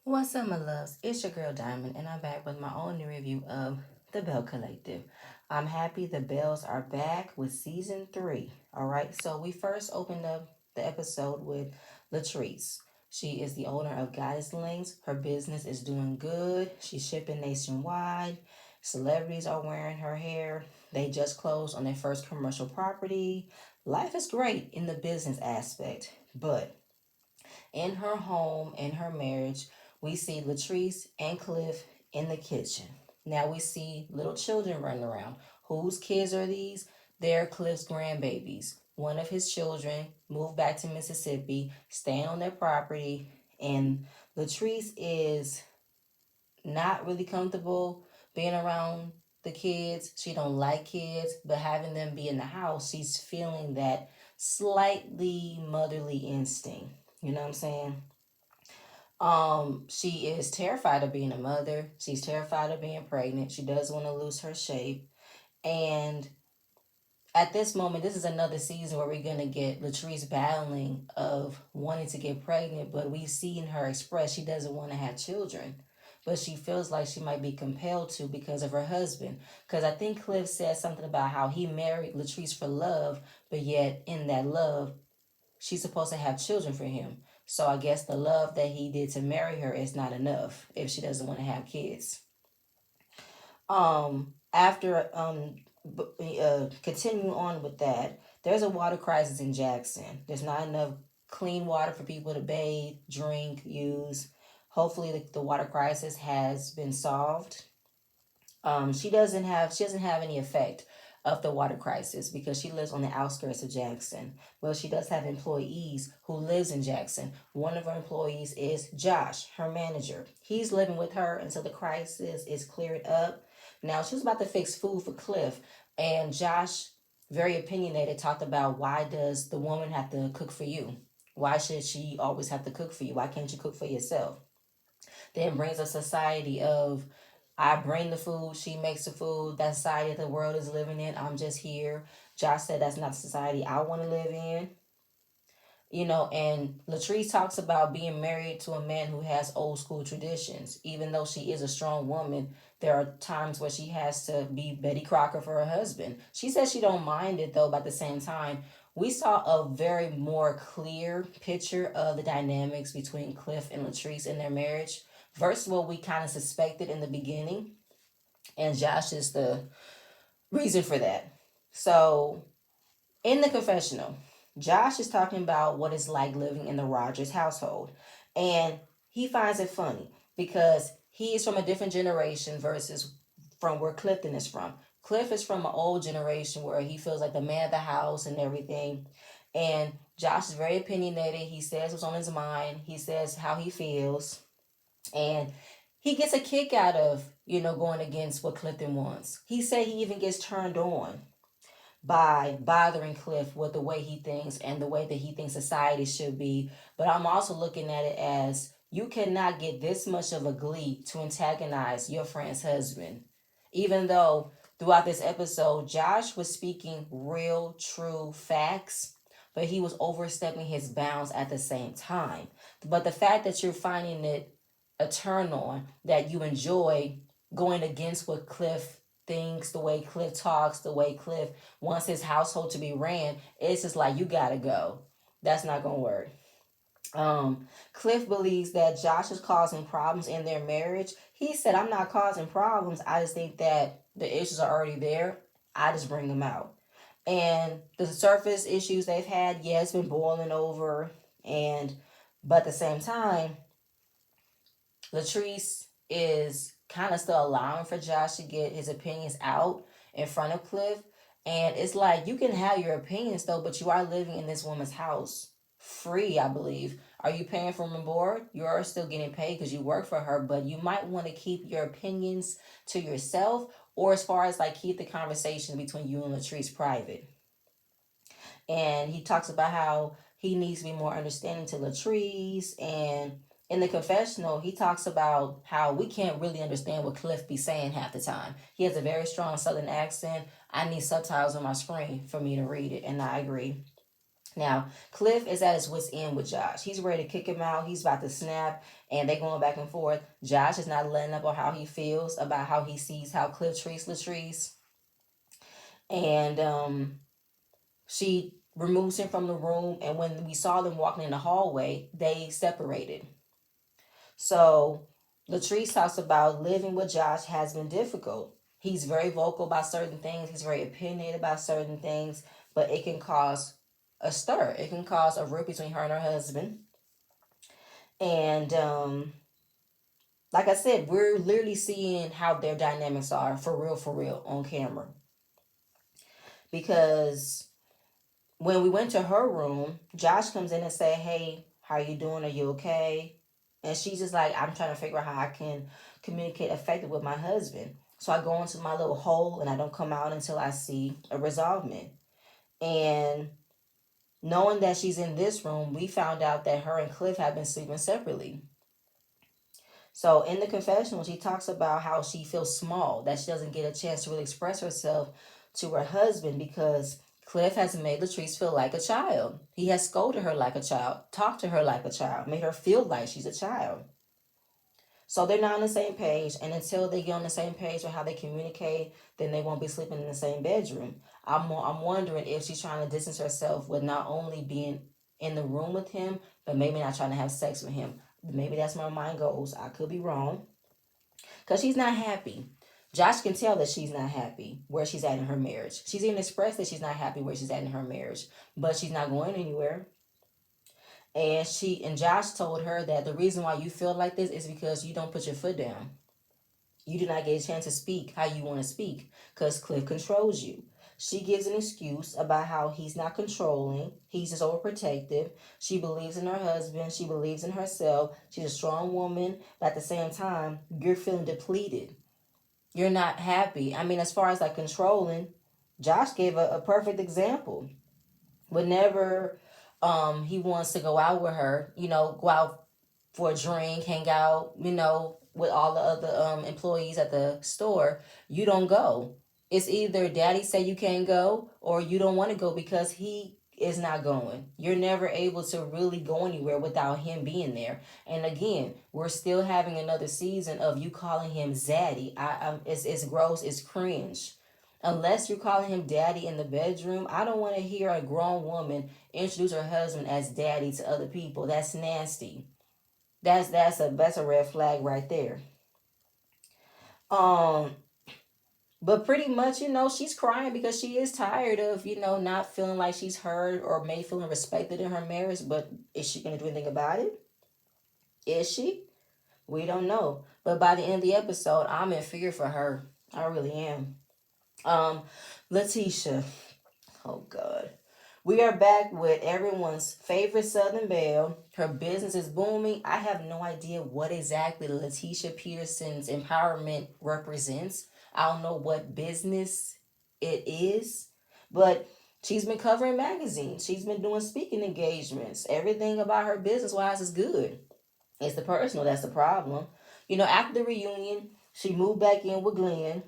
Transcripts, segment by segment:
What's up, my loves? It's your girl Diamond, and I'm back with my own new review of the Belle Collective. I'm happy the Bells are back with season 3. All right, so we first opened up the episode with Latrice. She is the owner of Goddess Links. Her business is doing good. She's shipping nationwide. Celebrities are wearing her hair. They just closed on their first commercial property. Life is great in the business aspect, but in her home, in her marriage, we see Latrice and Cliff in the kitchen. Now we see little children running around. Whose kids are these? They're Cliff's grandbabies. One of his children moved back to Mississippi, staying on their property, and Latrice is not really comfortable being around the kids. She don't like kids, but having them be in the house, she's feeling that slightly motherly instinct. You know what I'm saying? She is terrified of being a mother. She's terrified of being pregnant. She does want to lose her shape. And at this moment, this is another season where we're gonna get Latrice battling of wanting to get pregnant, but we've seen her express she doesn't want to have children. But she feels like she might be compelled to because of her husband. Because I think Cliff said something about how he married Latrice for love, but yet in that love, she's supposed to have children for him. So I guess the love that he did to marry her is not enough if she doesn't want to have kids. After continuing on with that, there's a water crisis in Jackson. There's not enough clean water for people to bathe, drink, use. Hopefully, the water crisis has been solved. She doesn't have any effect of the water crisis because she lives on the outskirts of Jackson. Well, she does have employees who lives in Jackson. One of her employees is Josh, her manager. He's living with her until the crisis is cleared up. Now she was about to fix food for Cliff, and Josh, very opinionated, talked about why does the woman have to cook for you? Why should she always have to cook for you? Why can't you cook for yourself? Then brings a society of I bring the food, she makes the food. That society that the world is living in. I'm just here. Josh said that's not the society I want to live in. And Latrice talks about being married to a man who has old school traditions. Even though she is a strong woman, there are times where she has to be Betty Crocker for her husband. She says she don't mind it though, but at the same time, we saw a very more clear picture of the dynamics between Cliff and Latrice in their marriage versus what we kind of suspected in the beginning. And Josh is the reason for that. So in the confessional, Josh is talking about what it's like living in the Rogers household. And he finds it funny because he is from a different generation versus from where Clifton is from. Cliff is from an old generation where he feels like the man of the house and everything. And Josh is very opinionated. He says what's on his mind. He says how he feels. And he gets a kick out of, going against what Clifton wants. He said he even gets turned on by bothering Cliff with the way he thinks and the way that he thinks society should be. But I'm also looking at it as you cannot get this much of a glee to antagonize your friend's husband. Even though throughout this episode, Josh was speaking real, true facts, but he was overstepping his bounds at the same time. But the fact that you're finding it a turn on, that you enjoy going against what Cliff thinks, the way Cliff talks, the way Cliff wants his household to be ran, it's just like you gotta go. That's not gonna work. Cliff believes that Josh is causing problems in their marriage. He said, I'm not causing problems. I just think that the issues are already there. I just bring them out. And the surface issues they've had, yeah, it's been boiling over. But at the same time, Latrice is kind of still allowing for Josh to get his opinions out in front of Cliff. And it's like you can have your opinions though, but you are living in this woman's house free, I believe. Are you paying for room and board? You are still getting paid because you work for her, but you might want to keep your opinions to yourself, or as far as like keep the conversation between you and Latrice private. And he talks about how he needs to be more understanding to Latrice. And in the confessional, he talks about how we can't really understand what Cliff be saying half the time. He has a very strong Southern accent. I need subtitles on my screen for me to read it, and I agree. Now, Cliff is at his wit's end with Josh. He's ready to kick him out. He's about to snap, and they're going back and forth. Josh is not letting up on how he feels about how he sees how Cliff treats Latrice. And she removes him from the room. And when we saw them walking in the hallway, they separated. So Latrice talks about living with Josh has been difficult. He's very vocal about certain things. He's very opinionated about certain things, but it can cause a stir. It can cause a rift between her and her husband. And like I said, we're literally seeing how their dynamics are for real on camera. Because when we went to her room, Josh comes in and say, "Hey, how you doing? Are you okay?" And she's just like, "I'm trying to figure out how I can communicate effectively with my husband." So I go into my little hole and I don't come out until I see a resolvement. And knowing that she's in this room, we found out that her and Cliff have been sleeping separately. So in the confessional, she talks about how she feels small, that she doesn't get a chance to really express herself to her husband because Cliff has made Latrice feel like a child. He has scolded her like a child, talked to her like a child, made her feel like she's a child. So they're not on the same page, and until they get on the same page with how they communicate, then they won't be sleeping in the same bedroom. I'm wondering if she's trying to distance herself with not only being in the room with him, but maybe not trying to have sex with him. Maybe that's where my mind goes. I could be wrong. Because she's not happy. Josh can tell that she's not happy where she's at in her marriage. She's even expressed that she's not happy where she's at in her marriage, but she's not going anywhere. And Josh told her that the reason why you feel like this is because you don't put your foot down. You do not get a chance to speak how you want to speak because Cliff controls you. She gives an excuse about how he's not controlling. He's just overprotective. She believes in her husband. She believes in herself. She's a strong woman. But at the same time, you're feeling depleted. You're not happy. I mean, as far as like controlling, Josh gave a perfect example. Whenever he wants to go out with her, go out for a drink, hang out, with all the other employees at the store, you don't go. It's either daddy say you can't go or you don't want to go because he is not going. You're never able to really go anywhere without him being there. And again, we're still having another season of you calling him zaddy. It's gross, it's cringe. Unless you're calling him daddy in the bedroom, I don't want to hear a grown woman introduce her husband as daddy to other people. That's nasty. That's a red flag right there. Um, but pretty much, she's crying because she is tired of, not feeling like she's heard or maybe feeling respected in her marriage. But is she gonna do anything about it? Is she? We don't know. But by the end of the episode, I'm in fear for her. I really am. Um, Letitia. Oh God. We are back with everyone's favorite Southern Belle. Her business is booming. I have no idea what exactly Letitia Peterson's empowerment represents. I don't know what business it is, but she's been covering magazines. She's been doing speaking engagements. Everything about her business wise is good. It's the personal that's the problem. After the reunion, she moved back in with Glenn,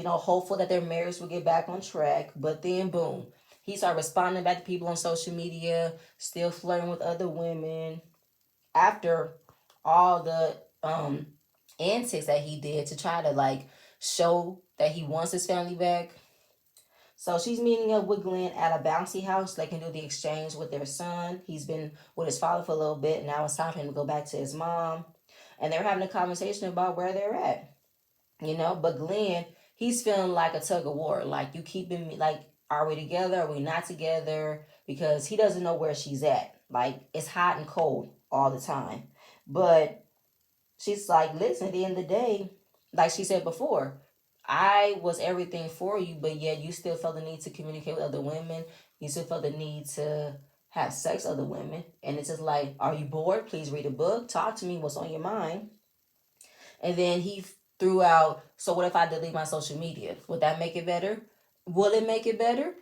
hopeful that their marriage will get back on track. But then, boom, he started responding back to people on social media, still flirting with other women. After all the antics that he did to try to like show that he wants his family back. So she's meeting up with Glenn at a bouncy house. They can do the exchange with their son. He's been with his father for a little bit. Now it's time for him to go back to his mom. And they're having a conversation about where they're at. But Glenn, he's feeling like a tug of war. Like, you keeping me, like, are we together? Are we not together? Because he doesn't know where she's at. Like, it's hot and cold all the time. But she's like, listen, at the end of the day, like she said before, I was everything for you, but yet you still felt the need to communicate with other women. You still felt the need to have sex with other women. And it's just like, are you bored? Please read a book. Talk to me. What's on your mind? And then he threw out, so what if I delete my social media? Would that make it better? Will it make it better?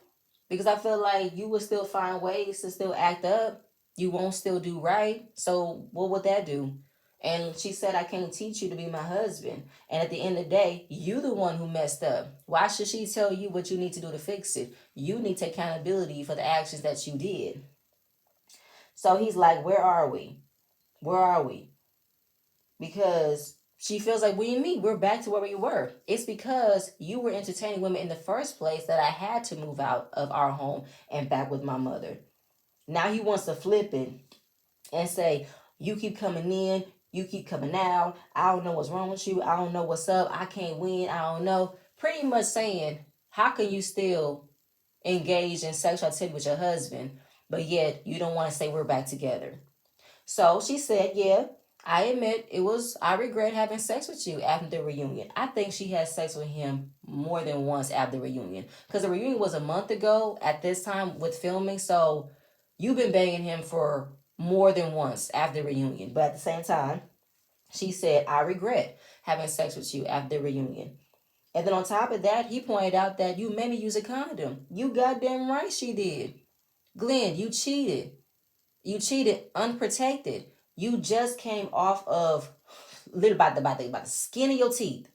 Because I feel like you will still find ways to still act up. You won't still do right. So what would that do? And she said, I can't teach you to be my husband. And at the end of the day, you the one who messed up. Why should she tell you what you need to do to fix it? You need to take accountability for the actions that you did. So he's like, where are we? Where are we? Because she feels like, what do you mean? We're back to where we were. It's because you were entertaining women in the first place that I had to move out of our home and back with my mother. Now he wants to flip it and say, you keep coming in, you keep coming out. I don't know what's wrong with you. I don't know what's up. I can't win. I don't know. Pretty much saying, how can you still engage in sexual activity with your husband, but yet you don't want to say we're back together? So she said, yeah, I admit I regret having sex with you after the reunion. I think she had sex with him more than once after the reunion. Because the reunion was a month ago at this time with filming. So you've been banging him for more than once after the reunion. But at the same time, she said, I regret having sex with you after the reunion. And then on top of that, he pointed out that you made me use a condom. You goddamn right she did. Glenn, you cheated. You cheated unprotected. You just came off of literally about the skin of your teeth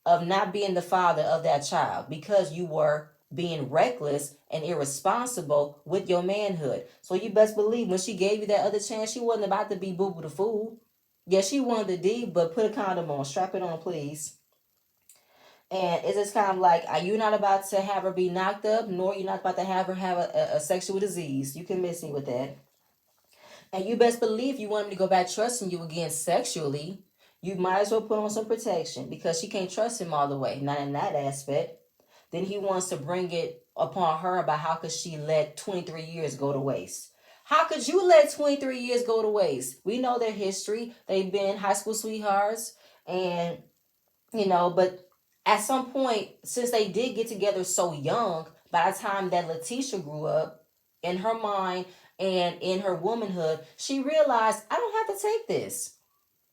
of not being the father of that child because you were being reckless and irresponsible with your manhood. So you best believe when she gave you that other chance, she wasn't about to be boo boo the fool. Yeah, she wanted the D, but put a condom on. Strap it on, please. And it's just kind of like, are you not about to have her be knocked up, nor you're not about to have her have a sexual disease. You can miss me with that. And you best believe you want him to go back trusting you again sexually, you might as well put on some protection because she can't trust him all the way, not in that aspect. Then he wants to bring it upon her about how could she let 23 years go to waste. How could you let 23 years go to waste? We know their history. They've been high school sweethearts and but at some point, since they did get together so young, by the time that Letitia grew up, in her mind and in her womanhood, she realized, I don't have to take this.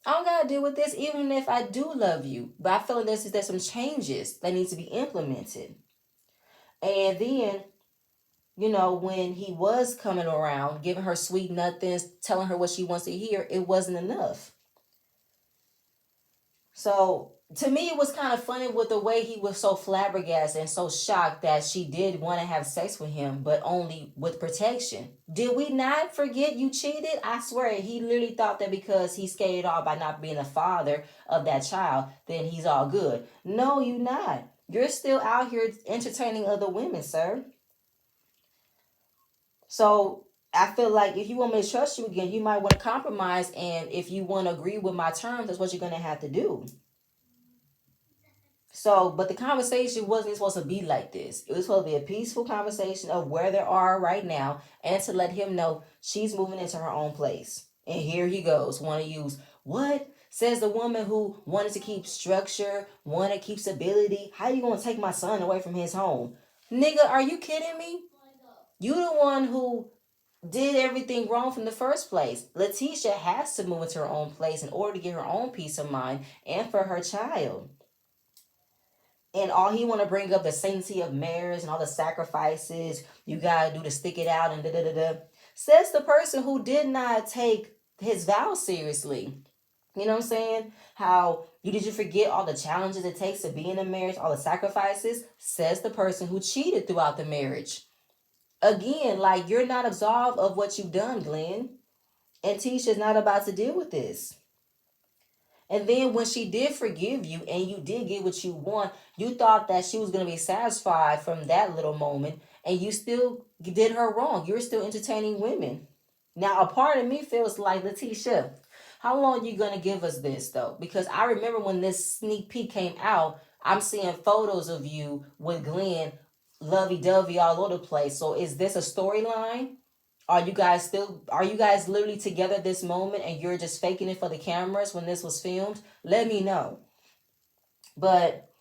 I don't gotta deal with this, even if I do love you. But I feel like there's some changes that need to be implemented. And then, when he was coming around, giving her sweet nothings, telling her what she wants to hear, it wasn't enough. So to me, it was kind of funny with the way he was so flabbergasted and so shocked that she did want to have sex with him, but only with protection. Did we not forget you cheated? I swear, he literally thought that because he skated off by not being a father of that child, then he's all good. No, you not. You're still out here entertaining other women, sir. So I feel like if you want me to trust you again, you might want to compromise. And if you want to agree with my terms, that's what you're going to have to do. So, but the conversation wasn't supposed to be like this. It was supposed to be a peaceful conversation of where they are right now and to let him know she's moving into her own place. And here he goes, want to use what? Says the woman who wanted to keep structure, wanted to keep stability. How you going to take my son away from his home? Nigga, are you kidding me? You the one who did everything wrong from the first place. Letitia has to move into her own place in order to get her own peace of mind and for her child. And all he want to bring up the sanctity of marriage and all the sacrifices you gotta do to stick it out and da da da da. Says the person who did not take his vows seriously. You know what I'm saying? How did you forget all the challenges it takes to be in a marriage, all the sacrifices? Says the person who cheated throughout the marriage. Again, like you're not absolved of what you've done, Glenn. And Tisha's not about to deal with this. And then when she did forgive you and you did get what you want, you thought that she was going to be satisfied from that little moment and you still did her wrong. You're still entertaining women. Now, a part of me feels like, Letitia, how long are you going to give us this though? Because I remember when this sneak peek came out, I'm seeing photos of you with Glenn lovey-dovey all over the place. So is this a storyline? Are you guys literally together at this moment and you're just faking it for the cameras when this was filmed? Let me know. But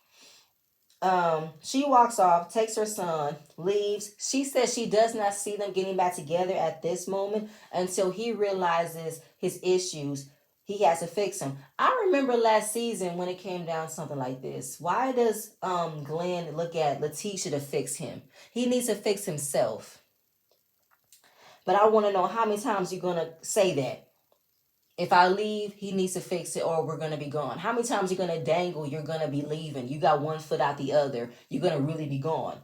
she walks off, takes her son, leaves. She says she does not see them getting back together at this moment until he realizes his issues. He has to fix them. I remember last season when it came down to something like this. Why does Glenn look at Letitia to fix him? He needs to fix himself. But I want to know how many times you're going to say that. If I leave, he needs to fix it or we're going to be gone. How many times you're going to dangle you're going to be leaving? You got one foot out the other. You're going to really be gone.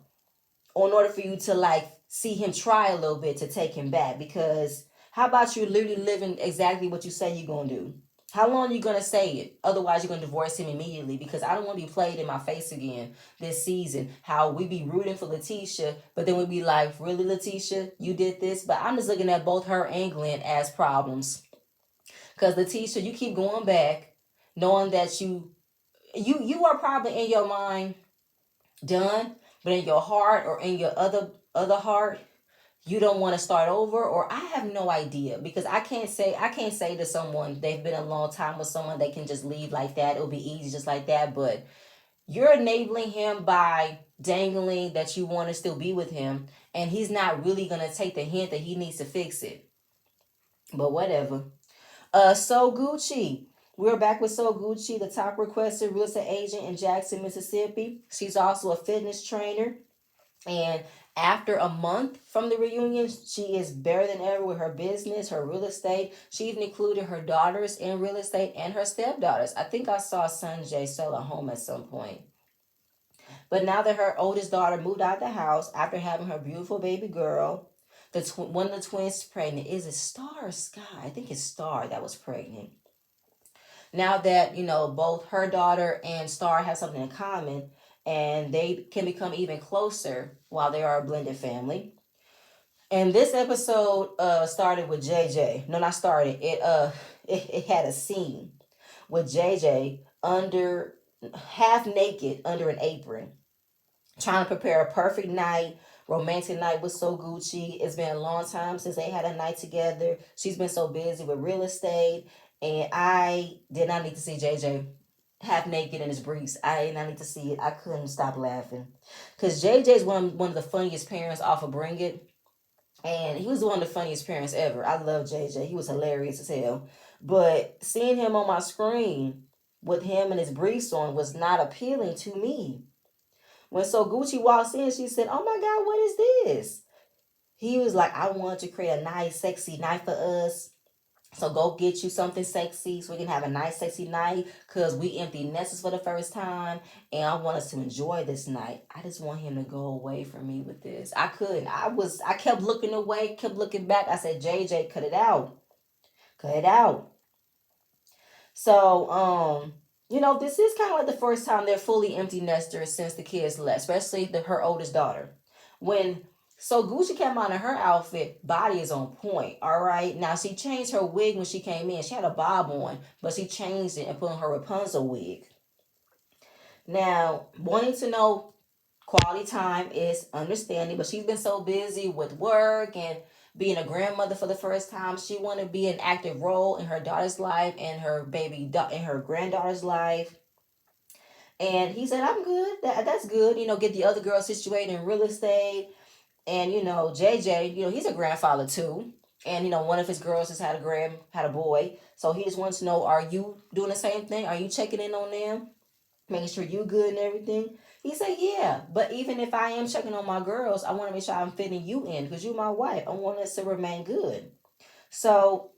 Or in order for you to like see him try a little bit to take him back. Because How about you literally living exactly what you say you're gonna do? How long are you gonna say it? Otherwise, you're gonna divorce him immediately because I don't want to be played in my face again this season. How we be rooting for Letitia, but then we be like, really, Letitia, you did this? But I'm just looking at both her and Glenn as problems. Because Letitia, you keep going back, knowing that you are probably in your mind done, but in your heart or in your other heart, you don't want to start over, or I have no idea because I can't say to someone they've been a long time with someone they can just leave like that. It'll be easy just like that, but you're enabling him by dangling that you want to still be with him, and he's not really gonna take the hint that he needs to fix it. But whatever. So Gucci. We're back with So Gucci, the top requested real estate agent in Jackson, Mississippi. She's also a fitness trainer. And after a month from the reunion, she is better than ever with her business, her real estate. She even included her daughters in real estate and her stepdaughters. I think I saw Sanjay sell a home at some point. But now that her oldest daughter moved out of the house after having her beautiful baby girl, one of the twins is pregnant. Is it Star or Sky? I think it's Star that was pregnant. Now that both her daughter and Star have something in common, and they can become even closer while they are a blended family. And this episode started with JJ. No, not started. It had a scene with JJ under half naked under an apron, trying to prepare a perfect night, romantic night with So Gucci. It's been a long time since they had a night together. She's been so busy with real estate, and I did not need to see JJ half naked in his briefs. I did not need to see it. I couldn't stop laughing because JJ's one of the funniest parents off of Bring It, and he was one of the funniest parents ever. I love JJ. He was hilarious as hell. But seeing him on my screen with him and his briefs on was not appealing to me. When So Gucci walks in, she said, "Oh my God, what is this?" He was like, "I want to create a nice, sexy night for us. So go get you something sexy so we can have a nice, sexy night because we empty nesters for the first time. And I want us to enjoy this night." I just want him to go away from me with this. I couldn't. I kept looking away, kept looking back. I said, JJ, cut it out. Cut it out. So, this is kind of like the first time they're fully empty nesters since the kids left, especially her oldest daughter. When So Gucci came out in her outfit, body is on point. All right. Now she changed her wig when she came in. She had a bob on, but she changed it and put on her Rapunzel wig. Now, wanting to know quality time is understanding, but she's been so busy with work and being a grandmother for the first time. She want to be an active role in her daughter's life and in her granddaughter's life. And he said, "I'm good. That's good. Get the other girls situated in real estate." And JJ, he's a grandfather too. And one of his girls has had a boy. So he just wants to know, are you doing the same thing? Are you checking in on them? Making sure you good and everything? He said, "Yeah. But even if I am checking on my girls, I want to make sure I'm fitting you in because you're my wife. I want us to remain good." So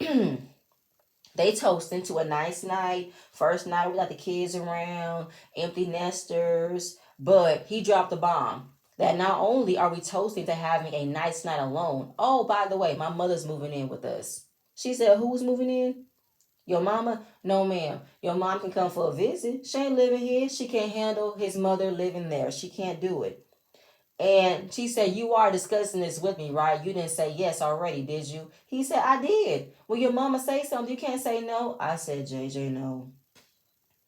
they toast into a nice night. First night, we got the kids around, empty nesters. But he dropped the bomb that not only are we toasting to having a nice night alone, oh, by the way, my mother's moving in with us. She said, "Who's moving in? Your mama?" "No, ma'am. Your mom can come for a visit. She ain't living here. She can't handle his mother living there. She can't do it." And she said, "You are discussing this with me, right? You didn't say yes already, did you?" He said, "I did. When your mama say something, you can't say no." I said, "JJ, no."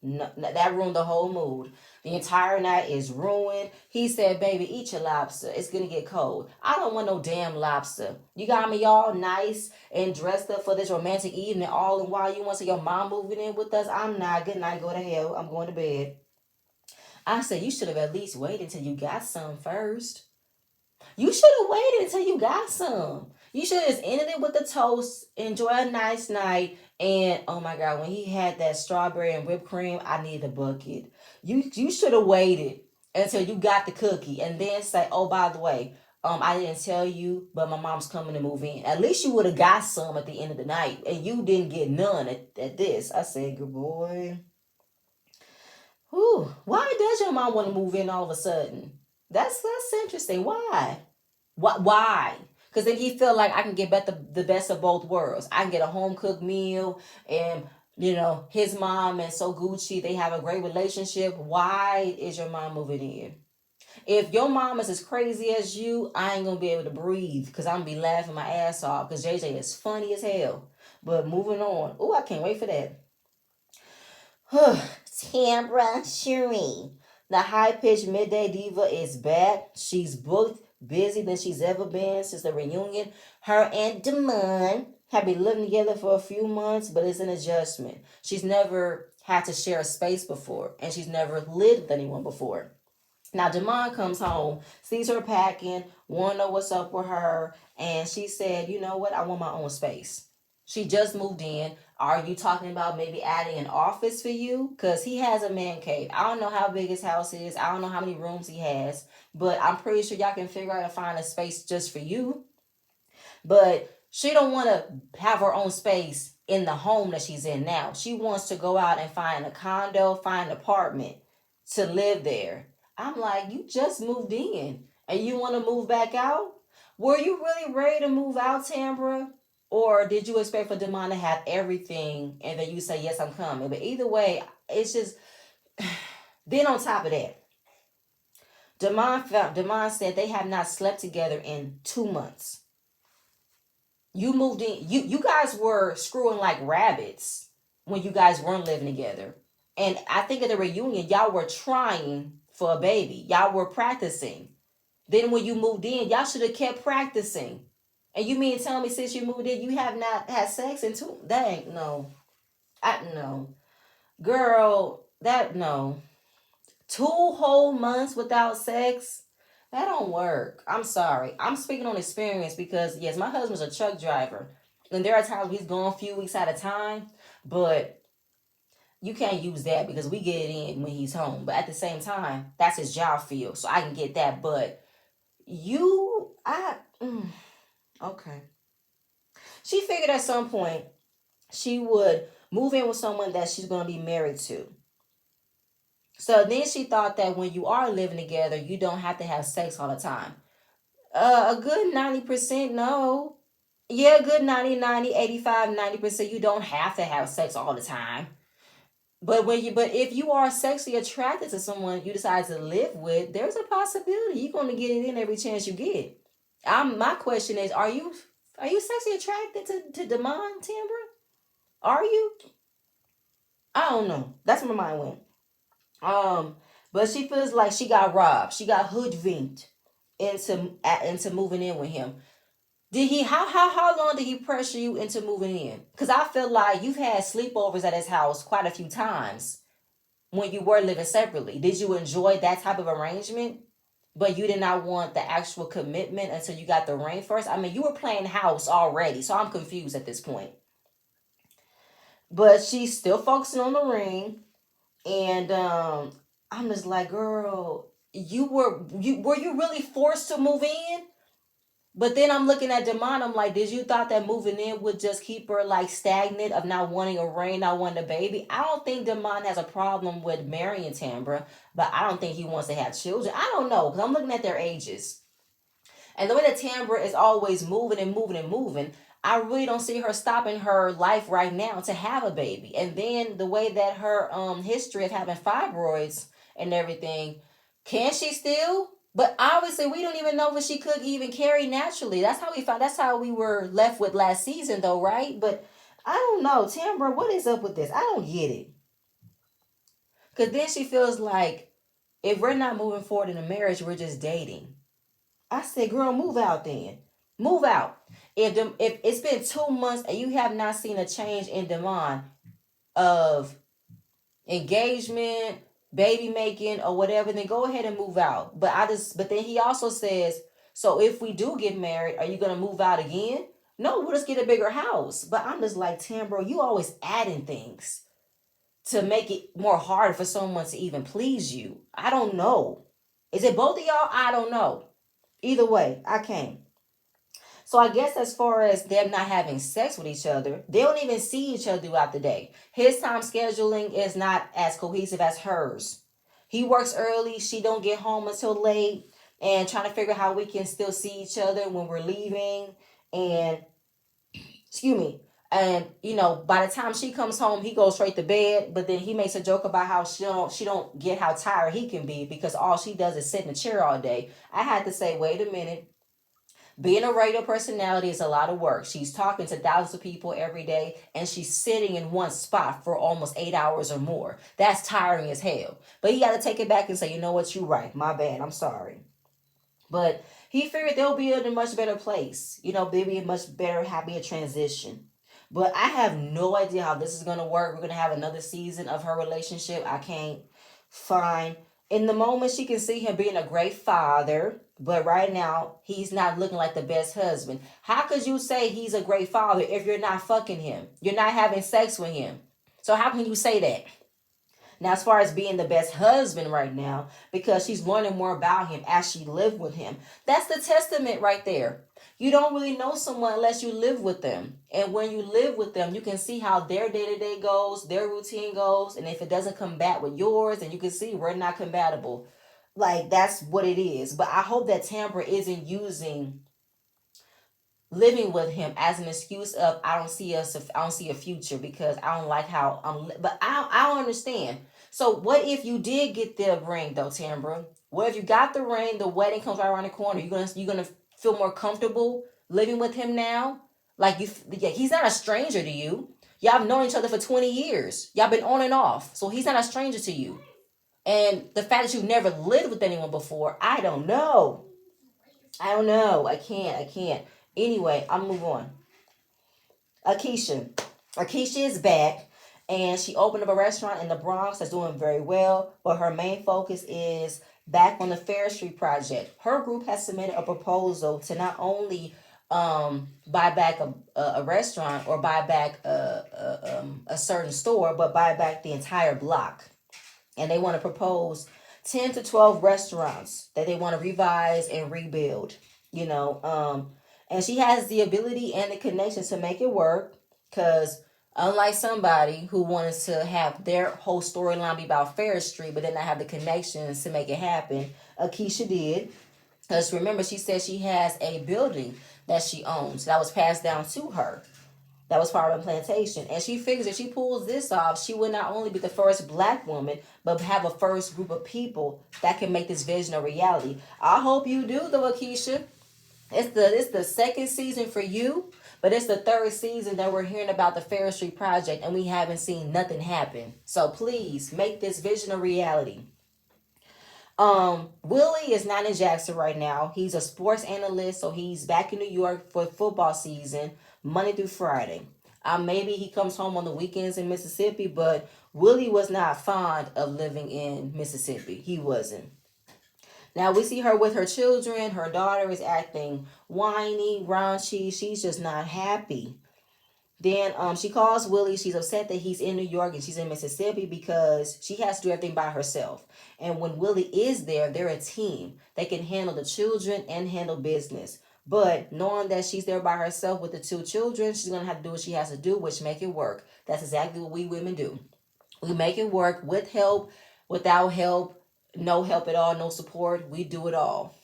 No, that ruined the whole mood. The entire night is ruined. He said, "Baby, eat your lobster. It's gonna get cold." I don't want no damn lobster. You got me all nice and dressed up for this romantic evening, all and while you want to see your mom moving in with us. I'm not. Good night. Go to hell. I'm going to bed. I said, "You should have at least waited until you got some first. You should have waited until you got some. You should have just ended it with the toast, enjoy a nice night, and oh my God, when he had that strawberry and whipped cream, I needed a bucket. You should have waited until you got the cookie and then say, "Oh, by the way, I didn't tell you, but my mom's coming to move in." At least you would have got some at the end of the night, and you didn't get none at this. I said, "Good boy." Whew. Why does your mom want to move in all of a sudden? That's interesting. Why? Why? Because then he feel like I can get the best of both worlds. I can get a home cooked meal, and his mom and so Gucci, they have a great relationship. Why is your mom moving in? If your mom is as crazy as you, I ain't gonna be able to breathe because I'm gonna be laughing my ass off because JJ is funny as hell. But moving on. Oh, I can't wait for that. Tambra Shireen. The high pitched midday diva is back. She's booked, busy than she's ever been since the reunion. Her and Damon have been living together for a few months, but it's an adjustment. She's never had to share a space before, and she's never lived with anyone before. Now, Damon comes home, sees her packing, want to know what's up with her, and she said, you know what, I want my own space. She just moved in. Are you talking about maybe adding an office for you? Because he has a man cave. I don't know how big his house is. I don't know how many rooms he has, but I'm pretty sure y'all can figure out to find a space just for you. But she don't want to have her own space in the home that she's in now. She wants to go out and find a condo, find an apartment to live there. I'm like, you just moved in and you want to move back out? Were you really ready to move out, Tambra? Or did you expect for Damon to have everything and then you say, yes, I'm coming? But either way, it's just. Then on top of that, Damon said they have not slept together in 2 months. You moved in. You guys were screwing like rabbits when you guys weren't living together. And I think at the reunion, y'all were trying for a baby. Y'all were practicing. Then when you moved in, y'all should have kept practicing. And you mean tell me since you moved in, you have not had sex in two? Dang, no. I no. Girl, that no. 2 whole months without sex? That don't work. I'm sorry. I'm speaking on experience because yes, my husband's a truck driver. And there are times he's gone a few weeks at a time, but you can't use that because we get it in when he's home. But at the same time, that's his job field, so I can get that. But okay. She figured at some point she would move in with someone that she's going to be married to. So then she thought that when you are living together, you don't have to have sex all the time. A good 90%, no. Yeah, a good 90, 85, 90%, you don't have to have sex all the time. But if you are sexually attracted to someone you decide to live with, there's a possibility you're gonna get it in every chance you get. My question is, are you sexually attracted to Damon Timber? Are you? I don't know. That's where my mind went. Um, but she feels like she got robbed. She got hoodwinked into moving in with him. Did he how long did he pressure you into moving in? Because I feel like you've had sleepovers at his house quite a few times when you were living separately. Did you enjoy that type of arrangement? But you did not want the actual commitment until you got the ring first. I mean, you were playing house already, so I'm confused at this point. But she's still focusing on the ring, and I'm just like, girl, were you really forced to move in? But then I'm looking at Demond. I'm like, did you thought that moving in would just keep her like stagnant of not wanting a ring, not wanting a baby? I don't think Demond has a problem with marrying Tambra, but I don't think he wants to have children. I don't know because I'm looking at their ages. And the way that Tambra is always moving and moving and moving, I really don't see her stopping her life right now to have a baby. And then the way that her history of having fibroids and everything, can she still? But obviously, we don't even know if she could even carry naturally. That's how we found. That's how we were left with last season, though, right? But I don't know, Tambra. What is up with this? I don't get it. Cause then she feels like if we're not moving forward in a marriage, we're just dating. I said, girl, move out then. Move out. If it's been 2 months and you have not seen a change in demand of engagement, baby making, or whatever, then go ahead and move out. But then he also says, so if we do get married, are you gonna move out again? No, we'll just get a bigger house. But I'm just like, Tim, bro, you always adding things to make it more harder for someone to even please you. I don't know. Is it both of y'all? I don't know. Either way, I can't. So I guess as far as them not having sex with each other, they don't even see each other throughout the day. His time scheduling is not as cohesive as hers. He works early, she don't get home until late. and trying to figure out how we can still see each other when we're leaving. And excuse me. And by the time she comes home, he goes straight to bed. But then he makes a joke about how she don't get how tired he can be because all she does is sit in a chair all day. I had to say, wait a minute. Being a radio personality is a lot of work. She's talking to thousands of people every day, and she's sitting in one spot for almost 8 hours or more. That's tiring as hell. But he got to take it back and say, you know what, you're right. My bad. I'm sorry. But he figured they'll be in a much better place. They'll be a much better, happier transition. But I have no idea how this is going to work. We're going to have another season of her relationship. I can't find. In the moment, she can see him being a great father. But right now, he's not looking like the best husband. How could you say he's a great father if you're not fucking him? You're not having sex with him. So how can you say that? Now, as far as being the best husband right now, because she's learning more about him as she lived with him, that's the testament right there. You don't really know someone unless you live with them. And when you live with them, you can see how their day to day goes, their routine goes. And if it doesn't combat with yours, then you can see we're not compatible. Like, that's what it is. But I hope that Tamra isn't using living with him as an excuse of I don't see a future because I don't like how but I don't understand. So what if you did get the ring though, Tambra? What if you got the ring, the wedding comes right around the corner? You gonna feel more comfortable living with him now? Like yeah, he's not a stranger to you. Y'all have known each other for 20 years. Y'all been on and off. So he's not a stranger to you. And the fact that you've never lived with anyone before, I don't know. I don't know. I can't. Anyway, I'll move on. Akeisha. Akeisha is back and she opened up a restaurant in the Bronx that's doing very well, but her main focus is back on the Fair Street project. Her group has submitted a proposal to not only buy back a restaurant or buy back a certain store, but buy back the entire block. And they want to propose 10 to 12 restaurants that they want to revise and rebuild. You know, and she has the ability and the connections to make it work because unlike somebody who wanted to have their whole storyline be about Ferris Street but then not have the connections to make it happen, Akeisha did. Because remember, she said she has a building that she owns that was passed down to her. That was part of a plantation. And she figures if she pulls this off, she will not only be the first black woman, but have a first group of people that can make this vision a reality. I hope you do, though, Akeisha. It's the second season for you, but it's the third season that we're hearing about the Fair Street Project, and we haven't seen nothing happen. So please make this vision a reality. Willie is not in Jackson right now. He's a sports analyst, so he's back in New York for football season, Monday through Friday. Maybe he comes home on the weekends in Mississippi, but Willie was not fond of living in Mississippi. He wasn't. Now we see her with her children. Her daughter is acting whiny, raunchy. She's just not happy. Then she calls Willie. She's upset that he's in New York and she's in Mississippi because she has to do everything by herself. And when Willie is there, they're a team. They can handle the children and handle business. But knowing that she's there by herself with the two children, she's going to have to do what she has to do, which make it work. That's exactly what we women do. We make it work with help, without help, no help at all, no support. We do it all.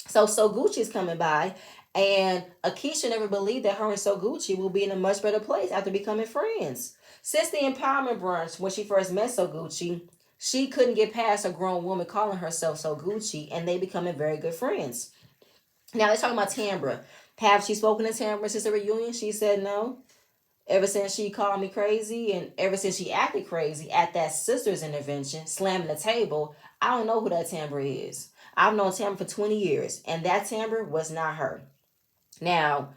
So Gucci's coming by, and Akeisha never believed that her and So Gucci will be in a much better place after becoming friends. Since the empowerment brunch, when she first met So Gucci, she couldn't get past a grown woman calling herself So Gucci, and they becoming very good friends. Now let's talk about Tambra. Have she spoken to Tambra since the reunion? She said no. Ever since she called me crazy and ever since she acted crazy at that sister's intervention, slamming the table, I don't know who that Tambra is. I've known Tambra for 20 years, and that Tambra was not her. Now,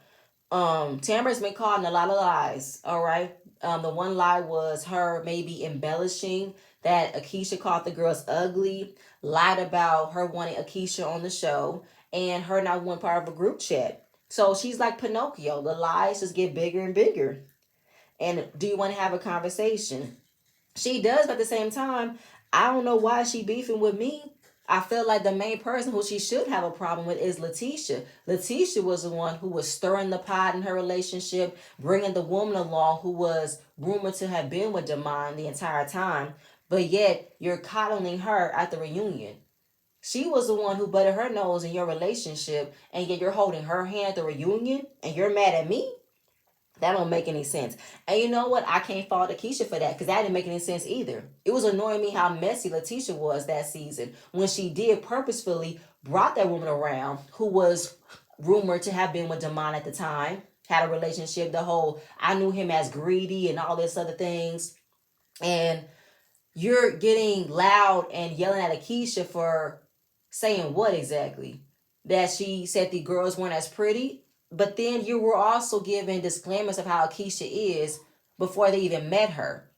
Tamara's been caught in a lot of lies, all right? The one lie was her maybe embellishing that Akeisha called the girls ugly, lied about her wanting Akeisha on the show, and her not one part of a group chat. So she's like Pinocchio. The lies just get bigger and bigger. And do you want to have a conversation? She does, but at the same time, I don't know why she beefing with me. I feel like the main person who she should have a problem with is Letitia. Letitia was the one who was stirring the pot in her relationship, bringing the woman along who was rumored to have been with Damon the entire time. But yet, you're coddling her at the reunion. She was the one who butted her nose in your relationship, and yet you're holding her hand at the reunion, and you're mad at me? That don't make any sense. And you know what? I can't fault Keisha for that because that didn't make any sense either. It was annoying me how messy Letitia was that season when she did purposefully brought that woman around who was rumored to have been with Damon at the time, had a relationship, the whole I knew him as greedy and all this other things. And you're getting loud and yelling at Akeisha for saying what exactly? That she said the girls weren't as pretty, but then you were also giving disclaimers of how Akeisha is before they even met her.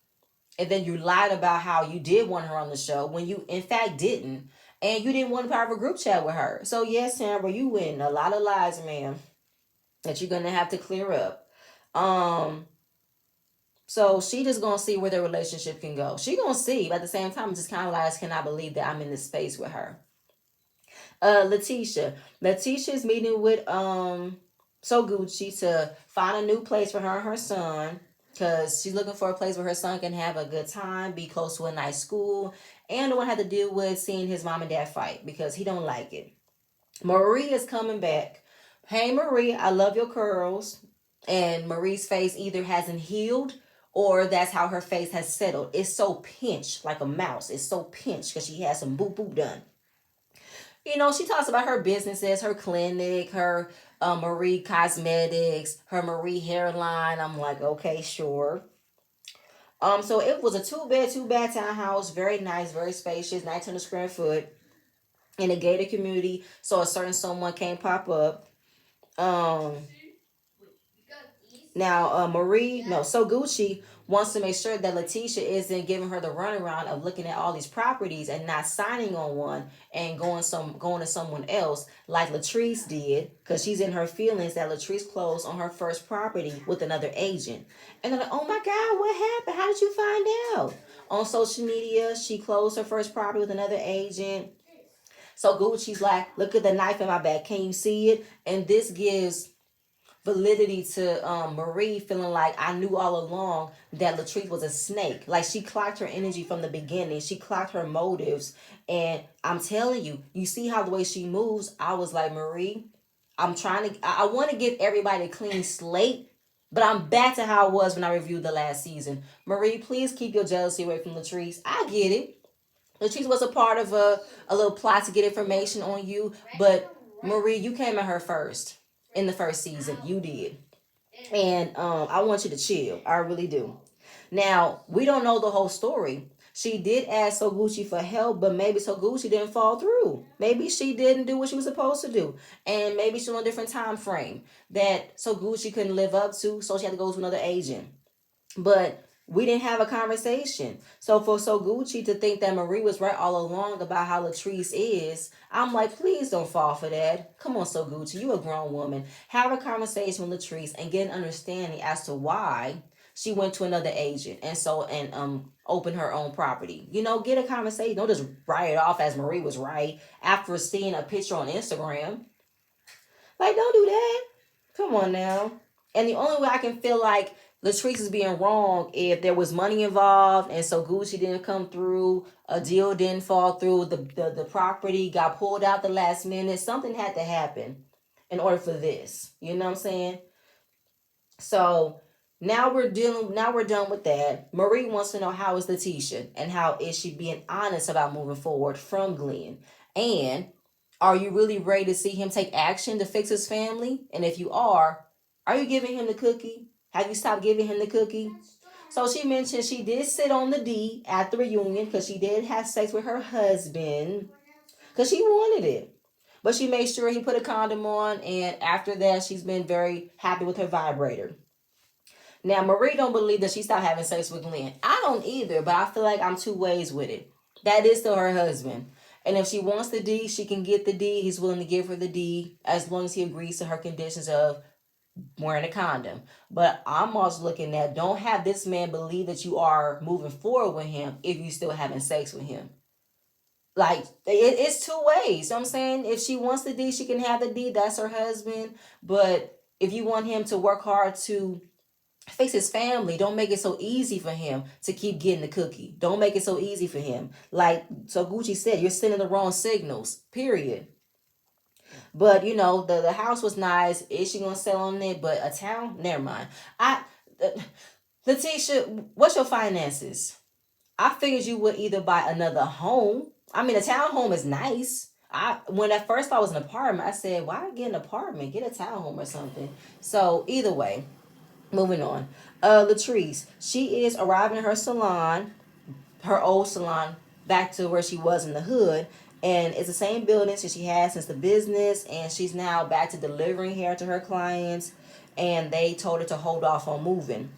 And then you lied about how you did want her on the show when you in fact didn't. And you didn't want to have a group chat with her. So yes, Tamara, you win a lot of lies, ma'am, that you're gonna have to clear up. Um, so she just gonna see where their relationship can go. She gonna see, but at the same time, it's just kind of like, cannot believe that I'm in this space with her. Letitia. Letitia's meeting with So Gucci to find a new place for her and her son. Cause she's looking for a place where her son can have a good time, be close to a nice school, and don't have to deal with seeing his mom and dad fight because he don't like it. Marie is coming back. Hey Marie, I love your curls. And Marie's face either hasn't healed or that's how her face has settled. It's so pinched like a mouse. It's so pinched because she has some boop boop done. You know, she talks about her businesses, her clinic, her Marie Cosmetics, her Marie hairline. I'm like, okay, sure. So it was a two bed townhouse, very nice, very spacious, 900 square foot in a gated community. So a certain someone can't pop up. Um, Now, Marie, no, so Gucci wants to make sure that Letitia isn't giving her the runaround of looking at all these properties and not signing on one and going to someone else like Latrice did because she's in her feelings that Latrice closed on her first property with another agent. And they're like, oh my God, what happened? How did you find out? On social media, she closed her first property with another agent. So Gucci's like, look at the knife in my back. Can you see it? And this gives validity to Marie feeling like I knew all along that Latrice was a snake. Like she clocked her energy from the beginning. She clocked her motives. And I'm telling you, you see how the way she moves. I was like, Marie, I want to give everybody a clean slate. But I'm back to how I was when I reviewed the last season. Marie, please keep your jealousy away from Latrice. I get it. Latrice was a part of a little plot to get information on you. But Marie, you came at her first in the first season. You did. And I want you to chill. I really do. Now, we don't know the whole story. She did ask Soguchi for help, but maybe Soguchi didn't fall through. Maybe she didn't do what she was supposed to do. And maybe she's on a different time frame that Soguchi couldn't live up to, so she had to go to another agent. But we didn't have a conversation. So for Soguchi to think that Marie was right all along about how Latrice is, I'm like, please don't fall for that. Come on, Soguchi, you a grown woman. Have a conversation with Latrice and get an understanding as to why she went to another agent and open her own property. You know, get a conversation. Don't just write it off as Marie was right after seeing a picture on Instagram. Like, don't do that. Come on now. And the only way I can feel like Latrice is being wrong if there was money involved and so Gucci didn't come through, a deal didn't fall through, the property got pulled out the last minute. Something had to happen in order for this. You know what I'm saying? So now we're done with that. Marie wants to know how is Letitia and how is she being honest about moving forward from Glenn. And are you really ready to see him take action to fix his family? And if you are you giving him the cookie? Have you stopped giving him the cookie? So she mentioned she did sit on the D at the reunion because she did have sex with her husband because she wanted it. But she made sure he put a condom on, and after that, she's been very happy with her vibrator. Now, Marie don't believe that she stopped having sex with Glenn. I don't either, but I feel like I'm two ways with it. That is still her husband. And if she wants the D, she can get the D. He's willing to give her the D as long as he agrees to her conditions of wearing a condom. But I'm also looking at don't have this man believe that you are moving forward with him if you still having sex with him. Like it's two ways. So I'm saying if she wants the D, she can have the D. That's her husband. But if you want him to work hard to Fix his family. Don't make it so easy for him to keep getting the cookie. Don't make it so easy for him. Like, so Gucci said, you're sending the wrong signals, period. But you know, the house was nice. Is she gonna sell on it? But a town, never mind. I uh, Letitia, what's your finances? I figured you would either buy another home. I mean, a townhome is nice. When at first I was an apartment, I said, why get an apartment? Get a townhome or something. So either way, moving on. Latrice, she is arriving at her salon, her old salon, back to where she was in the hood. And it's the same building that she had since the business. And she's now back to delivering hair to her clients. And they told her to hold off on moving.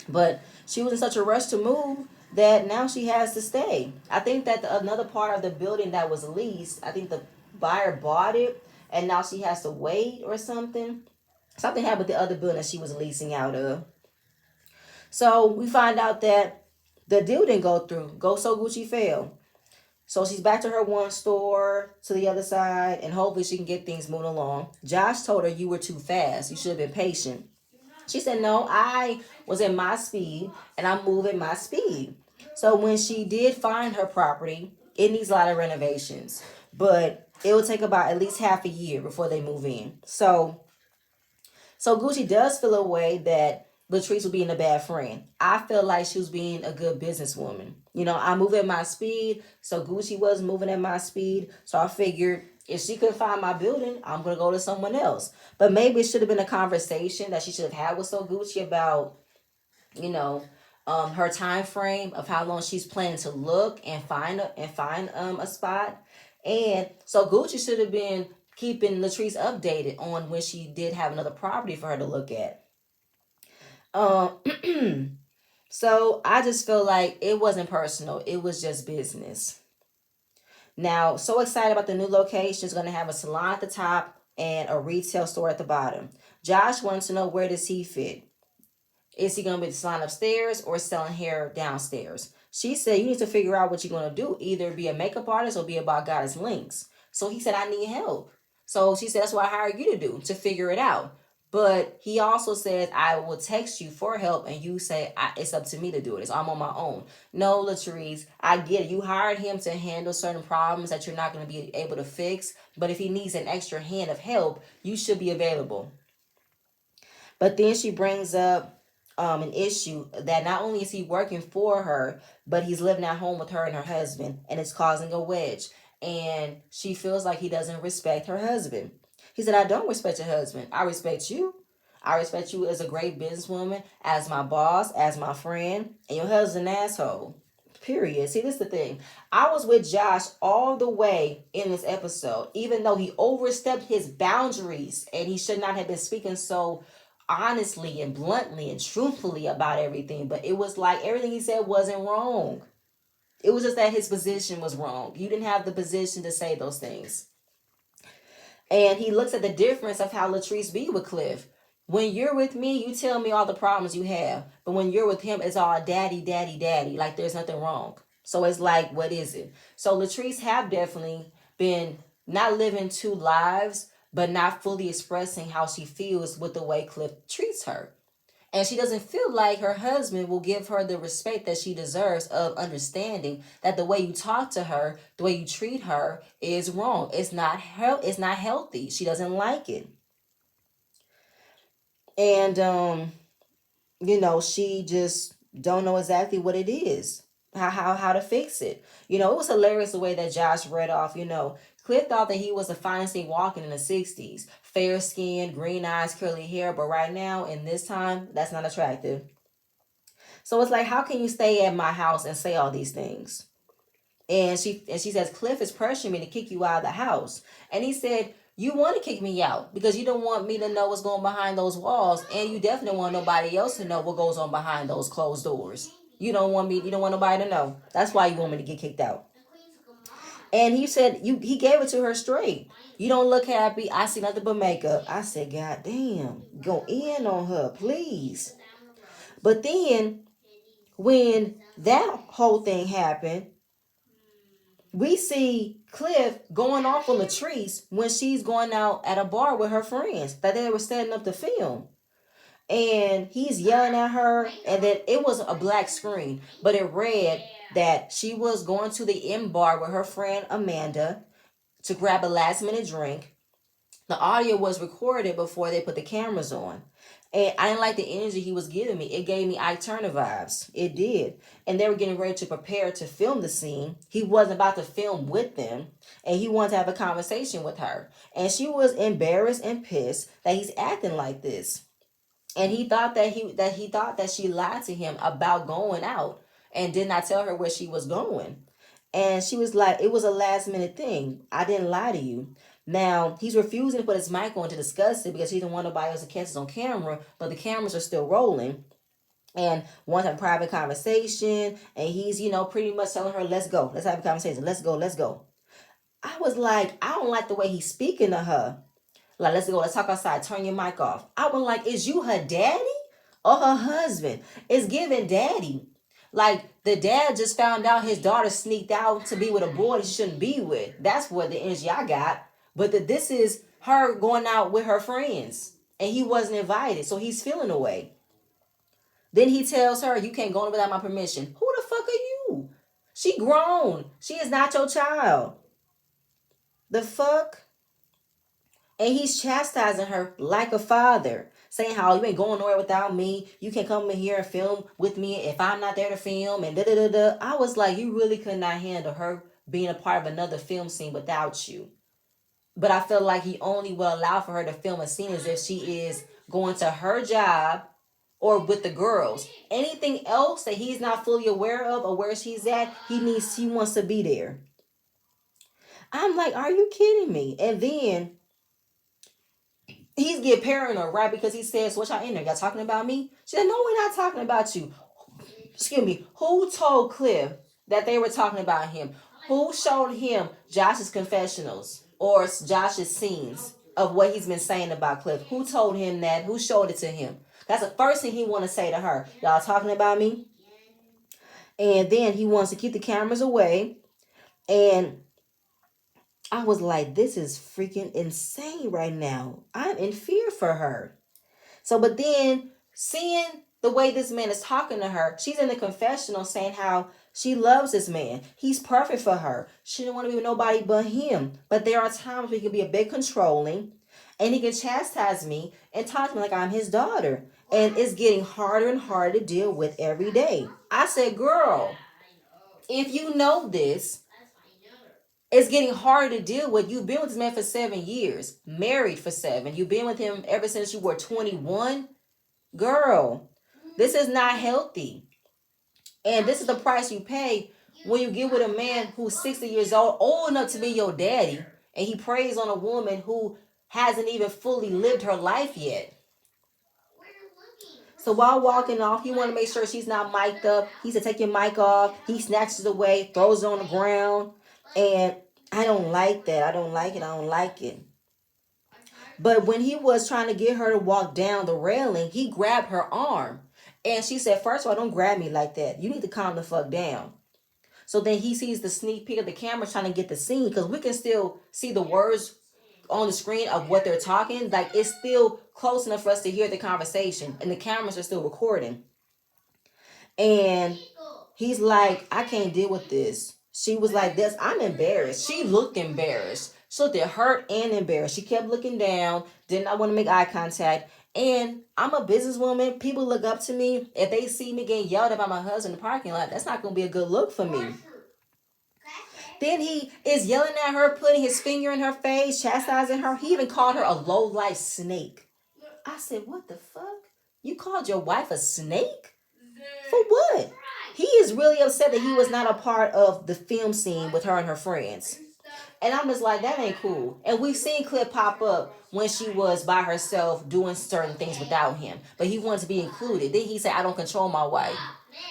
But she was in such a rush to move that now she has to stay. I think that another part of the building that was leased, I think the buyer bought it and now she has to wait or something. Something happened with the other building that she was leasing out of. So we find out that the deal didn't go through. Go So Gucci failed. So she's back to her one store to the other side, and hopefully she can get things moving along. Josh told her, you were too fast. You should have been patient. She said, no, I was in my speed and I'm moving my speed. So when she did find her property, it needs a lot of renovations, but it will take about at least half a year before they move in. So Gucci does feel a way that Latrice was being a bad friend. I feel like she was being a good businesswoman. You know, I move at my speed, so Gucci was moving at my speed. So I figured if she couldn't find my building, I'm gonna go to someone else. But maybe it should have been a conversation that she should have had with So Gucci about, you know, her time frame of how long she's planning to look and find a spot. And so Gucci should have been keeping Latrice updated on when she did have another property for her to look at. Um, so I just feel like it wasn't personal; it was just business. Now, so excited about the new location. It's going to have a salon at the top and a retail store at the bottom. Josh wants to know, where does he fit? Is he going to be the salon upstairs or selling hair downstairs? She said, you need to figure out what you're going to do. Either be a makeup artist or be about Goddess Links. So he said, I need help. So she said, that's what I hired you to do, to figure it out. But he also said, I will text you for help and you say, it's up to me to do it. So I'm on my own. No, Latrice, I get it. You hired him to handle certain problems that you're not going to be able to fix. But if he needs an extra hand of help, you should be available. But then she brings up an issue that not only is he working for her, but he's living at home with her and her husband, and it's causing a wedge. And she feels like he doesn't respect her husband. He said, I don't respect your husband. I respect you. I respect you as a great businesswoman, as my boss, as my friend, and your husband's an asshole. Period. See, this is the thing. I was with Josh all the way in this episode, even though he overstepped his boundaries and he should not have been speaking so honestly and bluntly and truthfully about everything. But it was like everything he said wasn't wrong. It was just that his position was wrong. You didn't have the position to say those things. And he looks at the difference of how Latrice be with Cliff. When you're with me, you tell me all the problems you have. But when you're with him, it's all daddy, daddy, daddy. Like there's nothing wrong. So it's like, what is it? So Latrice have definitely been not living two lives, but not fully expressing how she feels with the way Cliff treats her. And she doesn't feel like her husband will give her the respect that she deserves, of understanding that the way you talk to her, the way you treat her is wrong. It's not healthy. She doesn't like it. And she just don't know exactly what it is. How to fix it. It was hilarious the way that Josh read off, Cliff thought that he was the finest thing walking in the 60s. Fair skin, green eyes, curly hair, but right now, in this time, that's not attractive. So it's like, how can you stay at my house and say all these things? And she says, Cliff is pressuring me to kick you out of the house. And he said, you want to kick me out because you don't want me to know what's going behind those walls, and you definitely want nobody else to know what goes on behind those closed doors. You don't want nobody to know. That's why you want me to get kicked out. And he said, he gave it to her straight. You don't look happy. I see nothing but makeup. I said, God damn, go in on her, please. But then when that whole thing happened, we see Cliff going off on Latrice when she's going out at a bar with her friends that they were setting up the film. And he's yelling at her, and then it was a black screen, but it read that she was going to the M bar with her friend Amanda to grab a last minute drink. The audio was recorded before they put the cameras on. And I didn't like the energy he was giving me. It gave me Ike Turner vibes. It did. And they were getting ready to prepare to film the scene. He wasn't about to film with them. And he wanted to have a conversation with her. And she was embarrassed and pissed that he's acting like this. And he thought that he thought that she lied to him about going out and did not tell her where she was going. And she was like, it was a last minute thing. I didn't lie to you. Now he's refusing to put his mic on to discuss it because he didn't want nobody else to catch this on camera, but the cameras are still rolling. And wants to have a private conversation, and he's, pretty much telling her, let's go. Let's have a conversation. Let's go, let's go. I was like, I don't like the way he's speaking to her. Like, let's go, let's talk outside, turn your mic off. I was like, is you her daddy or her husband? It's giving daddy. Like, the dad just found out his daughter sneaked out to be with a boy she shouldn't be with. That's what the energy I got. But this is her going out with her friends. And he wasn't invited, so he's feeling away. Then he tells her, you can't go in without my permission. Who the fuck are you? She grown. She is not your child. The fuck? And he's chastising her like a father, saying how you ain't going nowhere without me. You can come in here and film with me if I'm not there to film, and da da da da. I was like, you really could not handle her being a part of another film scene without you. But I feel like he only will allow for her to film a scene as if she is going to her job or with the girls. Anything else that he's not fully aware of or where she's at, he wants to be there. I'm like, are you kidding me? And then he's get paranoid, right? Because he says, what y'all in there? Y'all talking about me? She said, no, we're not talking about you. Excuse me. Who told Cliff that they were talking about him? Who showed him Josh's confessionals or Josh's scenes of what he's been saying about Cliff? Who told him that? Who showed it to him? That's the first thing he want to say to her. Y'all talking about me? And then he wants to keep the cameras away. And I was like, this is freaking insane right now. I'm in fear for her. So, but then seeing the way this man is talking to her, she's in the confessional saying how she loves this man. He's perfect for her. She didn't want to be with nobody but him. But there are times where he can be a bit controlling and he can chastise me and talk to me like I'm his daughter. And it's getting harder and harder to deal with every day. I said, girl, if you know this, it's getting harder to deal with. You've been with this man for 7 years, married for 7. You've been with him ever since you were 21. Girl, this is not healthy. And this is the price you pay when you get with a man who's 60 years old enough to be your daddy, and he preys on a woman who hasn't even fully lived her life yet. So while walking off, he want to make sure she's not mic'd up. He said, take your mic off. He snatches it away, throws it on the ground. And I don't like that. I don't like it. I don't like it. But when he was trying to get her to walk down the railing, he grabbed her arm. And she said, first of all, don't grab me like that. You need to calm the fuck down. So then he sees the sneak peek of the camera trying to get the scene, because we can still see the words on the screen of what they're talking. Like, it's still close enough for us to hear the conversation, and the cameras are still recording. And he's like, I can't deal with this. She was like this. I'm embarrassed. She looked embarrassed. She looked hurt and embarrassed. She kept looking down, did not want to make eye contact. And I'm a businesswoman. People look up to me. If they see me getting yelled at by my husband in the parking lot, that's not going to be a good look for me. Then he is yelling at her, putting his finger in her face, chastising her. He even called her a low-life snake. I said, what the fuck? You called your wife a snake? For what? He is really upset that he was not a part of the film scene with her and her friends. And I'm just like, that ain't cool. And we've seen Cliff pop up when she was by herself doing certain things without him. But he wanted to be included. Then he said, I don't control my wife.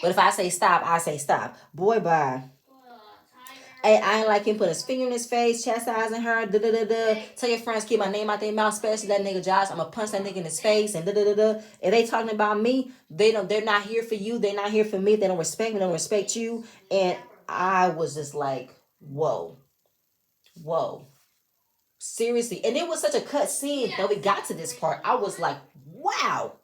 But if I say stop, I say stop. Boy, bye. And I ain't like him putting his finger in his face, chastising her, da da da da. Tell your friends keep my name out their mouth, especially that nigga Josh. I'ma punch that nigga in his face and da da da da. If they talking about me, they're not here for you. They're not here for me. They don't respect me. They don't respect you. And I was just like, whoa, whoa, seriously. And it was such a cut scene that we got to this part. I was like, wow.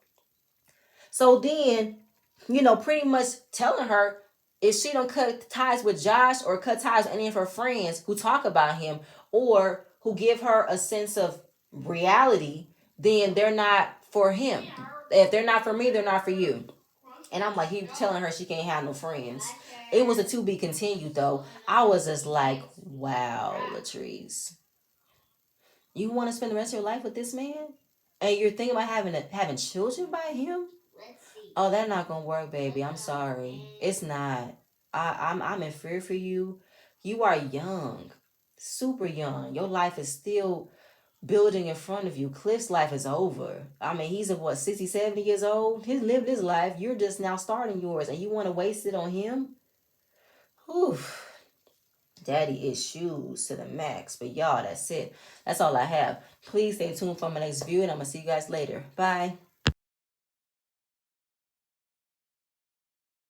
So then, pretty much telling her if she don't cut ties with Josh or cut ties with any of her friends who talk about him or who give her a sense of reality, then they're not for him. If they're not for me, they're not for you. And I'm like, he telling her she can't have no friends. It was a to be continued though. I was just like, wow, Latrice, you want to spend the rest of your life with this man, and you're thinking about having children by him? Oh, that's not gonna work, baby. I'm sorry. It's not. I'm in fear for you. You are young, super young. Your life is still building in front of you. Cliff's life is over. I mean, he's of what, 60, 70 years old? He's lived his life. You're just now starting yours, and you want to waste it on him? Whew. Daddy issues to the max. But y'all, that's it. That's all I have. Please stay tuned for my next view, and I'm going to see you guys later. Bye.